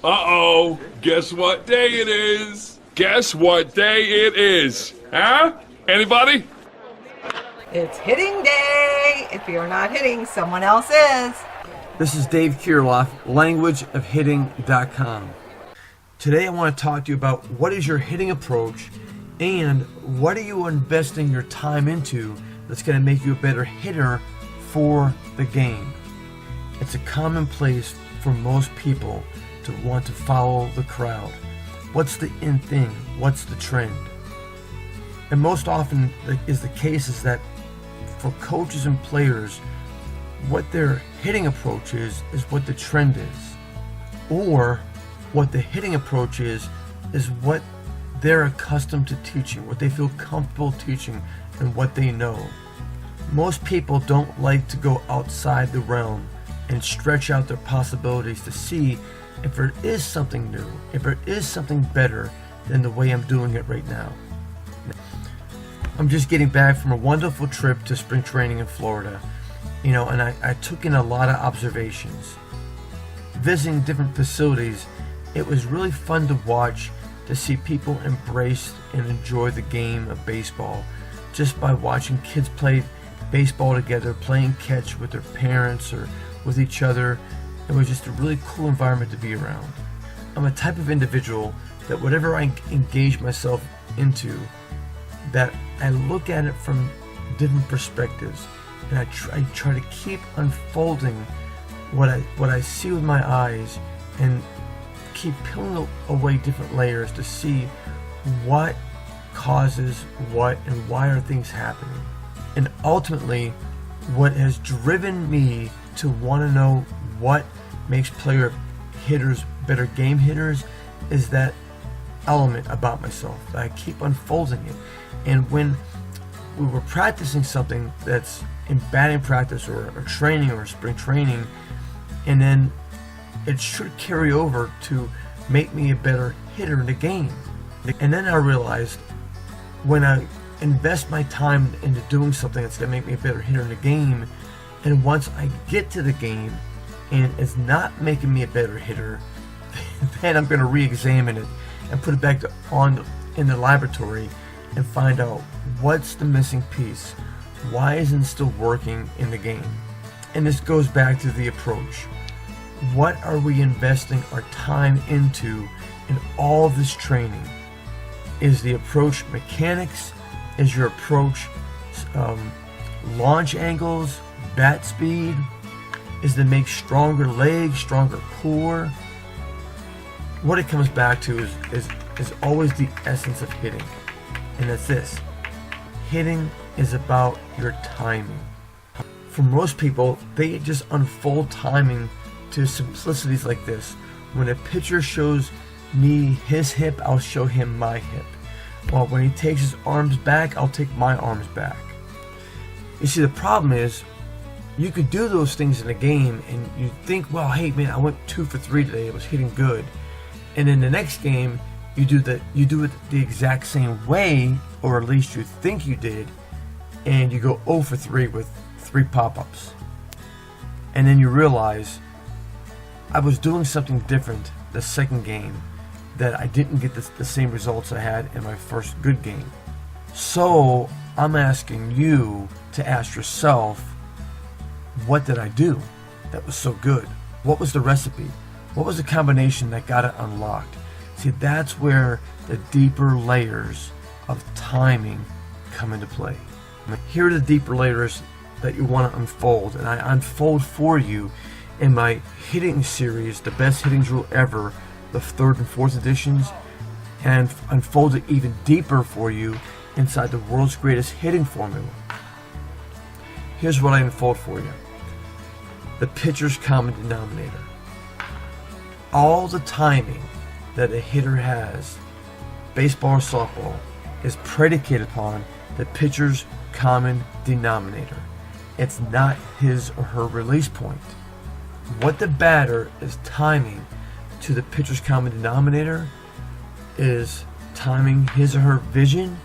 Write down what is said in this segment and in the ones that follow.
Uh-oh, guess what day it is? Guess what day it is? Huh? Anybody? It's hitting day. If you're not hitting, someone else is. This is Dave Kirilloff, languageofhitting.com. Today I want to talk to you about what is your hitting approach and what are you investing your time into that's going to make you a better hitter for the game. It's a commonplace for most people to want to follow the crowd. What's the in thing? What's the trend? And most often is the case is that for coaches and players, what their hitting approach is what the trend is. Or what the hitting approach is what they're accustomed to teaching, what they feel comfortable teaching, and what they know. Most people don't like to go outside the realm and stretch out their possibilities to see if there is something new, if there is something better than the way I'm doing it right now. I'm just getting back from a wonderful trip to spring training in Florida, and I took in a lot of observations. Visiting different facilities, it was really fun to watch, to see people embrace and enjoy the game of baseball just by watching kids play baseball together, playing catch with their parents or with each other. It was just a really cool environment to be around. I'm a type of individual that whatever I engage myself into, that I look at it from different perspectives, and I try to keep unfolding what I see with my eyes and keep peeling away different layers to see what causes what and why are things happening. And ultimately, what has driven me to want to know what makes player hitters better game hitters is that element about myself. I keep unfolding it. And when we were practicing something that's in batting practice or training or spring training, and then it should carry over to make me a better hitter in the game. And then I realized when I invest my time into doing something that's going to make me a better hitter in the game, and once I get to the game and it's not making me a better hitter, then I'm going to re-examine it and put it back in the laboratory and find out what's the missing piece. Why isn't it still working in the game? And this goes back to the approach. What are we investing our time into in all this training? Is the approach mechanics? Is your approach launch angles, bat speed? Is to make stronger legs, stronger core? What it comes back to is always the essence of hitting. And that's this. Hitting is about your timing. For most people, they just unfold timing to simplicities like this. When a pitcher shows me his hip, I'll show him my hip. Well, when he takes his arms back, I'll take my arms back. You see, the problem is, you could do those things in a game and you think, well, hey man, I went 2 for 3 today, I was hitting good. And in the next game, you do it the exact same way, or at least you think you did, and you go 0 for 3 with 3 pop-ups. And then you realize, I was doing something different the second game, that I didn't get the same results I had in my first good game. So I'm asking you to ask yourself, what did I do that was so good? What was the recipe? What was the combination that got it unlocked? See, that's where the deeper layers of timing come into play. Here are the deeper layers that you want to unfold, and I unfold for you in my hitting series, the best hitting drill ever, the 3rd and 4th editions, and unfold it even deeper for you inside the world's greatest hitting formula. Here's what I unfold for you. The pitcher's common denominator. All the timing that a hitter has, baseball or softball, is predicated upon the pitcher's common denominator. It's not his or her release point. What the batter is timing to the pitcher's common denominator is timing his or her vision,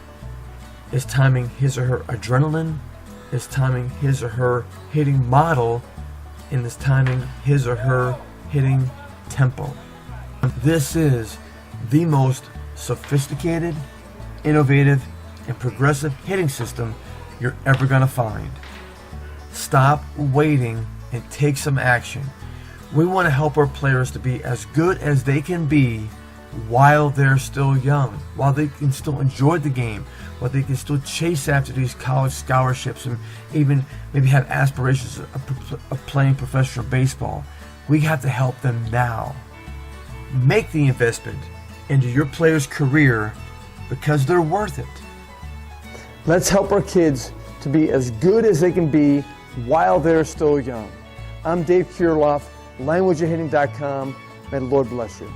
is timing his or her adrenaline, is timing his or her hitting model, and is timing his or her hitting tempo. This is the most sophisticated, innovative, and progressive hitting system you're ever going to find. Stop waiting and take some action. We want to help our players to be as good as they can be while they're still young, while they can still enjoy the game, while they can still chase after these college scholarships and even maybe have aspirations of playing professional baseball. We have to help them now. Make the investment into your player's career because they're worth it. Let's help our kids to be as good as they can be while they're still young. I'm Dave Kirilloff, languageofhitting.com. May the Lord bless you.